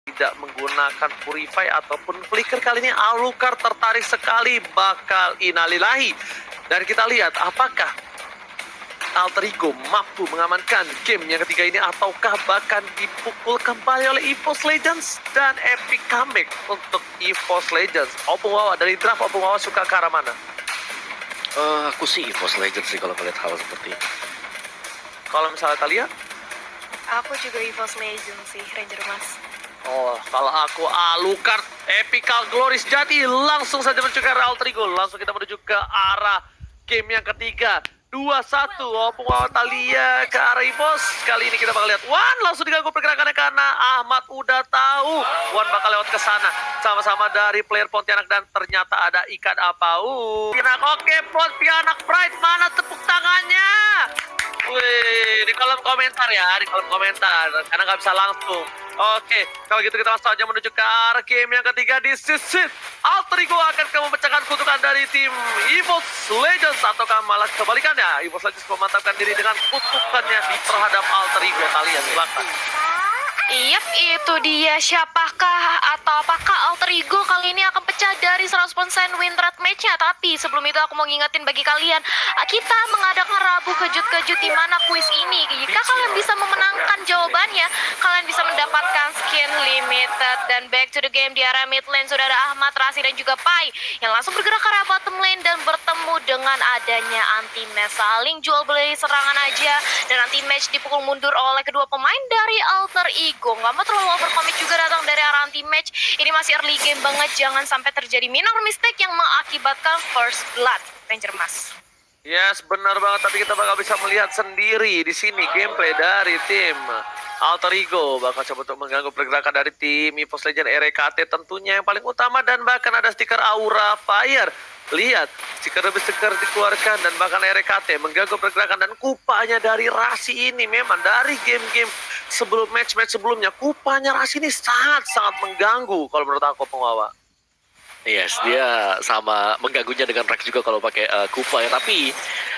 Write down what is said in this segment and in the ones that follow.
tidak menggunakan Purify ataupun Flicker. Kali ini Alucard tertarik sekali bakal Innalillahi. Dan kita lihat apakah Alter Ego mampu mengamankan game yang ketiga ini ataukah bahkan dipukul kembali oleh EVOS Legends dan epic comeback untuk EVOS Legends. Opung Wawa dari draft, Opung Wawa suka ke arah mana? Aku sih EVOS Legends sih kalau melihat hal seperti ini. Kalau misalnya Talia? Aku juga EVOS Legends sih, Ranger Mas. Oh, kalau aku Alucard Epical Glories jadi langsung saja menuju ke arah Alter Ego. Langsung kita menuju ke arah game yang ketiga. 2-1, Opung Wawa Talia ke arah EVOS. Kali ini kita bakal lihat Wan langsung diganggu pergerakannya karena Ahmad udah tahu Wan bakal lewat ke sana. Sama-sama dari player Pontianak dan ternyata ada ikan apau. Oke, Pontianak Pride mana tepuk tangannya? Wih, di kolom komentar ya, di kolom komentar karena nggak bisa langsung. Oke, kalau gitu kita langsung aja menuju ke arah game yang ketiga di sisi Alter Ego akan memecahkan kutukan dari tim EVOS Legends ataukah malah kebalikannya EVOS Legends memantapkan diri dengan kutukannya terhadap Alter Ego. Kalian silakan. Yap, itu dia. Siapakah atau apakah Alter Ego kali ini akan pecah dari 100% win rate match-nya? Tapi sebelum itu aku mau ngingetin bagi kalian, kita mengadakan Rabu kejut-kejut di mana kuis ini. Jika kalian bisa memenangkan jawabannya, kalian bisa mendapatkan skin limited. Dan back to the game di area mid lane sudah ada Ahmad, Rasi dan juga Pai yang langsung bergerak ke arah bottom lane dan bertemu dengan adanya anti-match. Saling jual beli serangan aja dan anti-match dipukul mundur oleh kedua pemain dari Alter Ego. Nggak mau terlalu overcommit juga datang dari arah anti-match. Ini masih early game banget, jangan sampai terjadi minor mistake yang mengakibatkan first blood, Ranger Mas. Yes, benar banget. Tapi kita bakal bisa melihat sendiri di sini gameplay dari tim Alter Ego bakal coba untuk mengganggu pergerakan dari tim EVOS Legends RKT tentunya yang paling utama, dan bahkan ada stiker Aura Fire. Lihat, stiker demi stiker dikeluarkan dan bahkan RKT mengganggu pergerakan dan kupanya dari Rasi ini memang dari game-game sebelum match-match sebelumnya kupanya Rasi ini sangat-sangat mengganggu kalau menurut aku, Pengwawa. Yes, dia sama mengganggunya dengan Rex juga kalau pakai Kupa ya. Tapi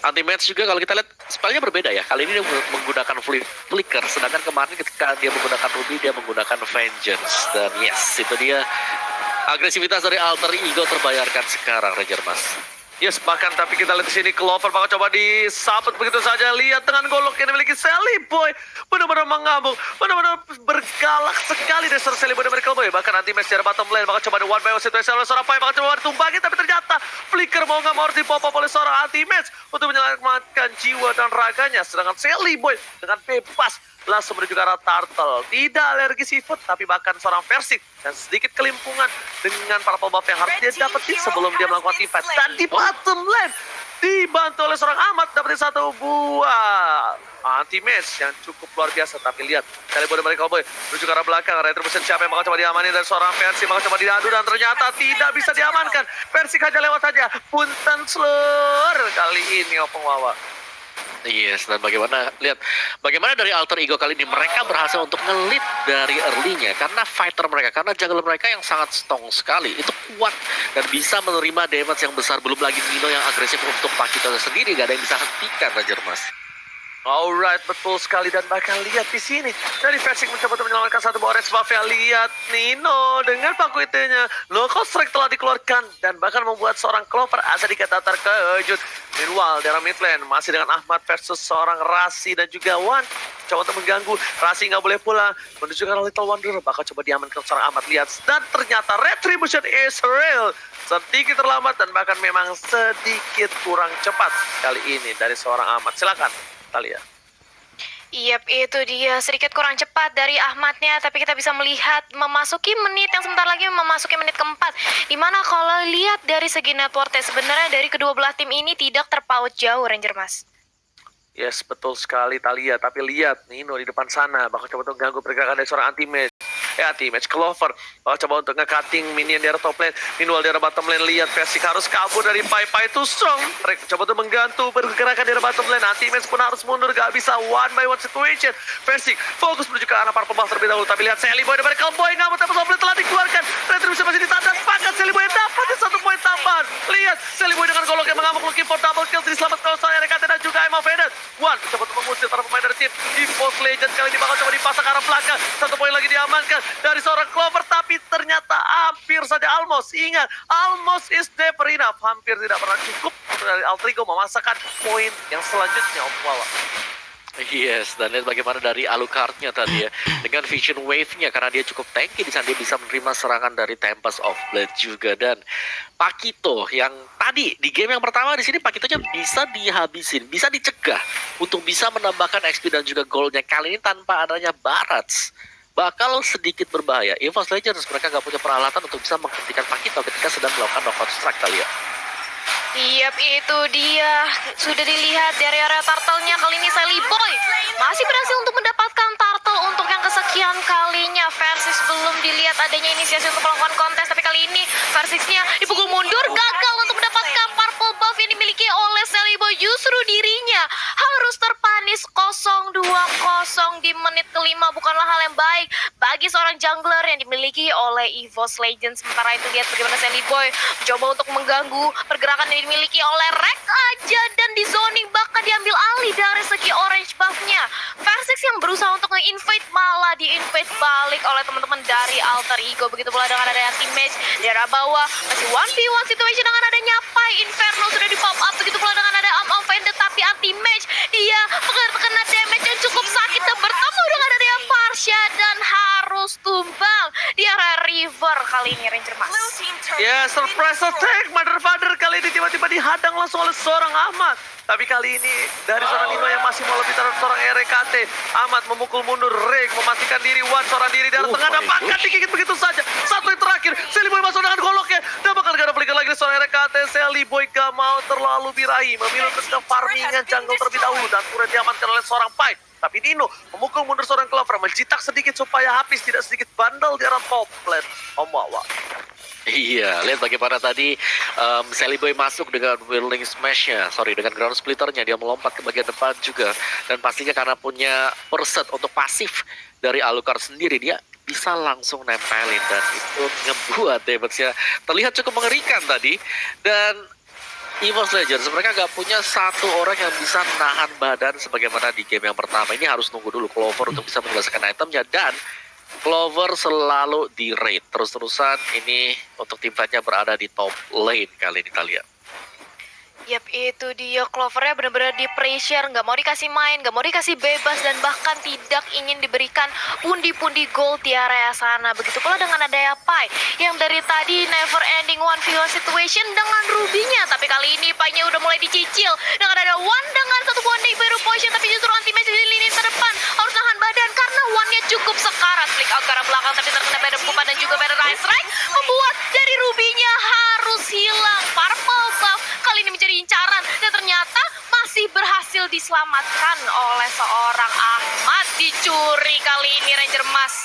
anti-match juga kalau kita lihat spellnya berbeda ya. Kali ini dia menggunakan Flicker, sedangkan kemarin ketika dia menggunakan Ruby dia menggunakan Vengeance. Dan yes, itu dia agresivitas dari Alter Ego terbayarkan sekarang, Ranger Mas. Yes, bahkan tapi kita lihat di sini Clover bakal coba disabet begitu saja. Lihat dengan golok yang dimiliki Sally Boy, benar-benar mengamuk, benar-benar bergalak sekali dari seorang Sally Boy dari Boy. Bahkan nanti match dari bottom lane bakal coba di one by one situation oleh seorang Pai, bakal coba ditumbangin, tapi ternyata Flicker mau nggak mau harus dipop-up oleh seorang anti-match untuk menyelamatkan jiwa dan raganya. Sedangkan Sally Boy dengan bebas langsung menuju ke arah Turtle. Tidak alergi seafood, tapi bahkan seorang Versik dan sedikit kelimpungan dengan para buff yang harus dia dapetin sebelum dia melakukan team fight. Dan di bottom lane dibantu oleh seorang Ahmad dapetin satu buah anti-match yang cukup luar biasa. Tapi lihat, kali bodoh dari Cowboy menuju ke arah belakang. Retribution siapa yang bakal coba diamanin dari seorang Versik, bakal coba diadu dan ternyata tidak bisa diamankan. Versik aja lewat saja. Punten slur kali ini Opung Wawa. Yes, dan bagaimana dari Alter Ego kali ini mereka berhasil untuk ngelit dari early-nya karena fighter mereka, karena jungle mereka yang sangat strong sekali, itu kuat dan bisa menerima damage yang besar. Belum lagi Nino yang agresif untuk Pakito sendiri, gak ada yang bisa hentikan, Ranger Mas. Alright, betul sekali. Dan bahkan lihat di sini dari Versik mencoba untuk menyelamatkan satu buah orange buff. Lihat Nino dengan paku itunya, local strike telah dikeluarkan dan bahkan membuat seorang Clover sedikit terkejut. Meanwhile, daerah mid lane masih dengan Ahmad versus seorang Rasi dan juga Wan. Coba untuk mengganggu, Rasi nggak boleh pulang. Menuju ke Little Wonder, bakal coba diamankan seorang Ahmad. Lihat, dan ternyata Retribution is real. Sedikit terlambat dan bahkan memang sedikit kurang cepat kali ini dari seorang Ahmad. Silakan, Talia. Yap, itu dia, sedikit kurang cepat dari Ahmadnya, tapi kita bisa melihat memasuki menit yang sebentar lagi memasuki menit keempat, dimana kalau lihat dari segi networknya sebenarnya dari kedua belah tim ini tidak terpaut jauh, Ranger Mas. Yes, betul sekali Talia. Tapi lihat Nino di depan sana bakal coba untuk ganggu pergerakan dari seorang anti-match. Anti-match Clover bakal coba untuk nge-cutting minion di arah top lane. Meanwhile di arah bottom lane lihat Versik harus kabur dari Pai itu strong. Mereka coba untuk menggantu pergerakan di arah bottom lane. Anti-match pun harus mundur, gak bisa one by one situation. Versik fokus menuju ke arah para pembuff terlebih dahulu. Tapi lihat Sally Boy dari Cowboy nggak mau, tapi top lane telah dikeluarkan. Retribution masih ditandang, bahkan Sally Boy dapat satu poin tambahan. Lihat Sally Boy dengan golok yang mengamuk looking for double kill, diselamatkan oleh seorang RKT dan juga Emma Vedet. Wan coba untuk mengusir para pemain dari tim EVOS Legends. Kali ini bakal coba dipasang ke arah belakang. Satu poin lagi diamankan dari seorang seorang Clover, tapi ternyata hampir saja almost. Ingat, almost is never enough. Hampir tidak pernah cukup untuk dari Alter Ego memasakkan poin yang selanjutnya, Om Wawa. Yes, dan lihat bagaimana dari Alucardnya tadi ya, dengan Vision Wave-nya, karena dia cukup tanky di sana dia bisa menerima serangan dari Tempest of Blade juga. Dan Pakito yang tadi di game yang pertama di sini Pakitonya bisa dihabisin, bisa dicegah untuk bisa menambahkan XP dan juga gold-nya. Kali ini tanpa adanya Barats bakal sedikit berbahaya. EVOS Legends mereka nggak punya peralatan untuk bisa menghentikan Pakito ketika sedang melakukan knockout strike kali ya. Yap, itu dia. Sudah dilihat dari area turtle-nya. Kali ini Sally Boy masih berhasil untuk mendapatkan turtle untuk yang kesekian kalinya. Versus belum dilihat adanya inisiasi untuk melakukan kontes, tapi kali ini Versixnya dipukul mundur, gagal untuk mendapatkan purple buff yang dimiliki oleh Sally Boy. Justru dirinya harus terpanis 0-2-0 di menit kelima. Bukanlah hal yang baik bagi seorang jungler yang dimiliki oleh EVOS Legends. Sementara itu lihat bagaimana Sally Boy mencoba untuk mengganggu pergerakan yang dimiliki oleh Rek aja, dan di zoning bahkan diambil alih dari segi orange buff-nya. Versix yang berusaha untuk nge-invade malah di-invade balik oleh teman-teman dari Alter Ego. Begitu pula dengan ada anti-match di arah bawah, masih 1v1 situation dengan adanya Pai Inferno sudah di pop up. Begitu pula dengan ada Offended, tapi anti-match dia terkena damage yang cukup sakit dan bertemu dengan adanya Farsha dan harus tumbang di area river kali ini Ranger Mas. Ya, surprise attack Mother Father kali ini tiba-tiba dihadang langsung oleh seorang Ahmad. Tapi kali ini dari seorang Nino yang masih mau lebih terhadap seorang RKT. Ahmad memukul mundur Reg, memastikan diri Wan seorang diri dari tengah dan bahkan digigit begitu saja. Satu yang terakhir, Sally Boy masuk dengan goloknya dan bakal gak ada flicker lagi seorang RKT. Sally Boy gak mau terlalu birahi, memilih untuk ke farmingan jungle terlebih dahulu dan turret diamankan oleh seorang Pai. Tapi Nino memukul mundur seorang Clover, menjitak sedikit supaya habis tidak sedikit bandel di arah top lane. Om Wawa. Iya, lihat bagaimana tadi Sally Boy masuk dengan Whirling Smash-nya, dengan Ground Splitter-nya, dia melompat ke bagian depan juga. Dan pastinya karena punya perset untuk pasif dari Alucard sendiri, dia bisa langsung nempelin. Dan itu ngebuat damage-nya terlihat cukup mengerikan tadi. Dan EVOS Legends, mereka nggak punya satu orang yang bisa nahan badan sebagaimana di game yang pertama. Ini harus nunggu dulu Clover untuk bisa menyelesaikan itemnya, dan Clover selalu di raid terus-terusan. Ini untuk tim fight-nya berada di top lane kali ini kita lihat. Yap, itu dia. Clover-nya benar-benar di pressure, nggak mau dikasih main, nggak mau dikasih bebas, dan bahkan tidak ingin diberikan pundi-pundi gold di area sana. Begitu pula dengan ada Pai yang dari tadi never ending 1v1 situation dengan Ruby-nya. Tapi kali ini Pai-nya udah mulai dicicil dengan ada One dengan satu bonding baru potion, tapi justru anti-match di lini terdepan harus nahan badan karena One-nya cukup sekarat. Flick out ke arah belakang tapi terkena Venom Kupa dan juga Venom Ice Strike, membuat dari Ruby-nya harus hilang. Purple buff kali ini menjadi incaran dan ternyata masih berhasil diselamatkan oleh seorang Ahmad. Dicuri kali ini Ranger Mas.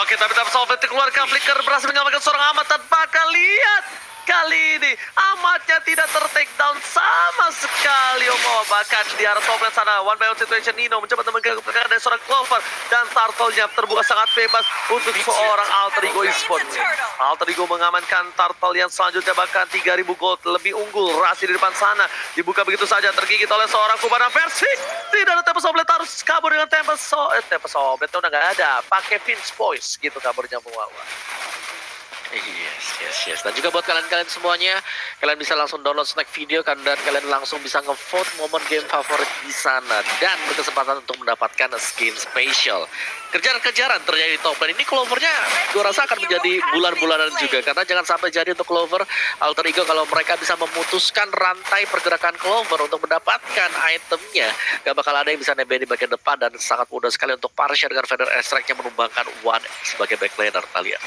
Oke, tapi Solvet keluarkan flicker, berhasil menyelamatkan seorang Ahmad tanpa lihat. Kali ini Ahmadnya tidak ter-takedown sama sekali, Om. Bahkan di arah top lane sana, one by one situation, Nino mencoba mengganggu pergerakan dari seorang Clover, dan turtle-nya terbuka sangat bebas untuk seorang Alter Ego Esports. Alter Ego mengamankan turtle yang selanjutnya, bahkan 3000 gold lebih unggul. Rasi di depan sana dibuka begitu saja, tergigit oleh seorang Kubana versi. Tidak ada Tempest of Blade, harus kabur dengan Tempest of Blade udah nggak ada, pakai Finch Voice gitu kaburnya Muawa. Yes. Dan juga buat kalian-kalian semuanya, kalian bisa langsung download snack video kan, dan kalian langsung bisa ngevote momen game favorit di sana dan berkesempatan untuk mendapatkan skin spesial. Kejar-kejaran terjadi di top lane ini, Clover-nya gue rasa akan menjadi bulan-bulanan juga, karena jangan sampai jadi untuk Clover Alter Ego kalau mereka bisa memutuskan rantai pergerakan Clover untuk mendapatkan itemnya, gak bakal ada yang bisa nebeng di bagian depan, dan sangat mudah sekali untuk Farsha dengan Feather Strike-nya menumbangkan One sebagai backlaner kalian.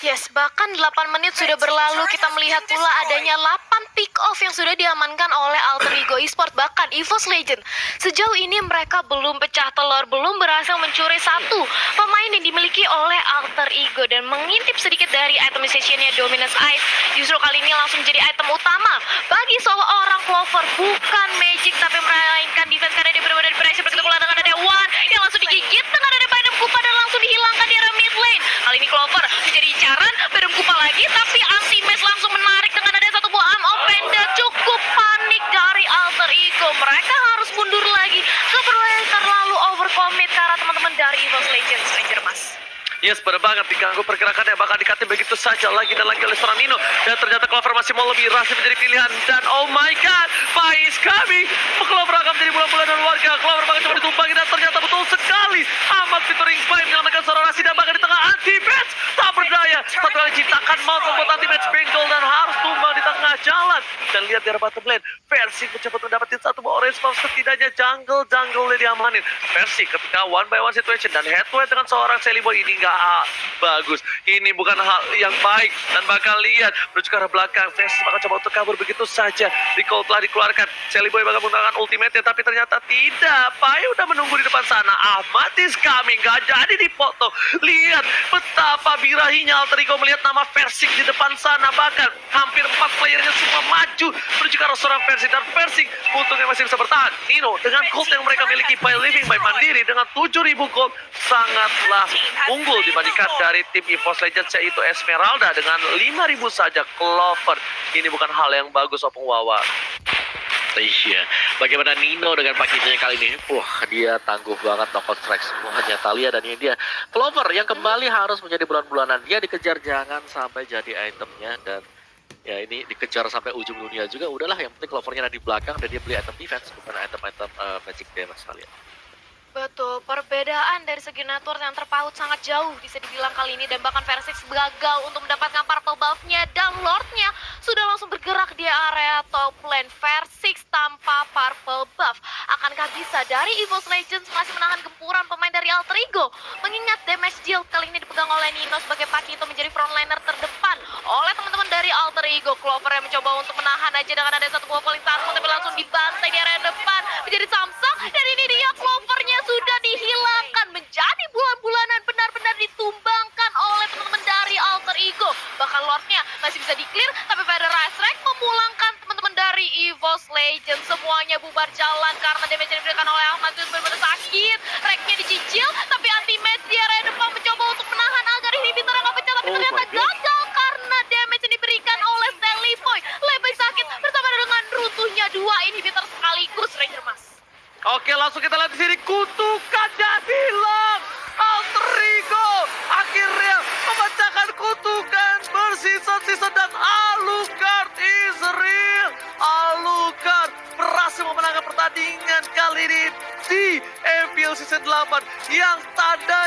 Yes, bahkan 8 menit sudah berlalu, kita melihat pula adanya 8 pick off yang sudah diamankan oleh Alter Ego Esports. Bahkan EVOS Legends sejauh ini mereka belum pecah telur, belum berhasil mencuri satu pemain yang dimiliki oleh Alter Ego, dan mengintip sedikit dari itemization-nya Dominus Ice. Justru kali ini langsung menjadi item utama bagi seorang Clover, bukan magic tapi melainkan defense, karena dia benar-benar pressure. Begitu pula dengan ada One yang langsung digigit dengan ada Venom Kupa dan langsung dihilangkan di area mid lane. Kali ini Clover menjadi incaran, Venom Kupa lagi, tapi anti-match langsung menarik dengan ada satu buah arm offender. Cukup panik dari Alter Ego, mereka harus mundur lagi, gak perlu terlalu overcommit karena teman-teman dari EVOS Legends, Ranger Mas. Yes, benar banget diganggu pergerakannya, bakal dikatin begitu saja lagi dan lagi oleh seorang Nino. Dan ternyata Clover masih mau lebih, Rasi menjadi pilihan. Dan oh my god, Pai is coming. Clover akan menjadi bulan-bulanan warga. Clover bakal coba ditumpangi dan ternyata betul sekali. Amat featuring Pai menyelamatkan seorang Rasi dan bahkan di tengah anti-match. Tak berdaya, satu kali ciptakan mau membuat anti-match benggol dan harus tumbang di tengah jalan. Dan lihat di arah bottom lane, Versi mencoba mendapatkan satu buah orange buff, setidaknya jungle-jungle diamanin. Versi ketika one by one situation dan head to head dengan seorang Sally Boy ini nggak bagus. Ini bukan hal yang baik dan bakal lihat menuju ke arah belakang. Versi bakal coba untuk kabur begitu saja. Recall telah dikeluarkan. Sally Boy bakal menggunakan ultimate tapi ternyata tidak. Pai udah menunggu di depan sana. Ahmad is coming, nggak jadi dipotong. Lihat betapa birahinya Alter Ego melihat nama Versik di depan sana. Bahkan hampir 4 playernya semua maju menuju ke arah seorang Versik dan Versik untungnya masih bisa bertahan. Nino dengan gold yang mereka miliki by living by mandiri dengan 7.000 gold sangatlah unggul dibandingkan dari tim EVOS Legends yaitu Esmeralda dengan 5.000 saja. Clover ini bukan hal yang bagus Opung Wawa. Iya, bagaimana Nino dengan paketnya kali ini? Wah, dia tangguh banget knockout strike semuanya Talia dan ini dia Clover yang kembali harus menjadi bulan-bulanan. Dia dikejar jangan sampai jadi itemnya dan ya ini dikejar sampai ujung dunia juga. Udahlah, yang penting Clovernya ada di belakang dan dia beli item defense bukan item-item magic damage Talia. Betul, perbedaan dari segi network yang terpaut sangat jauh bisa dibilang kali ini. Dan bahkan Versix gagal untuk mendapatkan purple buff-nya dan Lord-nya sudah langsung bergerak di area top lane. Versix tanpa purple buff, akankah bisa dari EVOS Legends masih menahan gempuran pemain dari Alter Ego? Mengingat damage deal kali ini dipegang oleh Nino sebagai Pakito menjadi frontliner terdepan oleh teman-teman dari Alter Ego. Clover yang mencoba untuk menahan aja dengan ada satu buah calling target tapi langsung dibantai di area depan menjadi Samsung. Dan ini dia Clovernya sudah dihilangkan menjadi bulan-bulanan, benar-benar ditumbangkan oleh teman-teman dari Alter Ego. Bahkan Lordnya masih bisa di-clear, tapi Federasi Rek memulangkan teman-teman dari EVOS Legends. Semuanya bubar jalan karena damage yang diberikan oleh Ahmad itu benar-benar sakit. Reknya dicicil, tapi anti-match di area depan mencoba untuk menahan agar inhibitor nggak pecah, tapi ternyata gagal karena damage yang diberikan oleh Sally Boy. Lebih sakit bersama dengan runtuhnya 2 inhibitor sekaligus, Ranger Mas. Oke, langsung kita lihat di sini, kutukannya hilang. Alter Ego akhirnya memecahkan kutukan, bersisa-sisa dan Alucard is real. Alucard berhasil memenangkan pertandingan kali ini di MPL Season 8 yang tandanya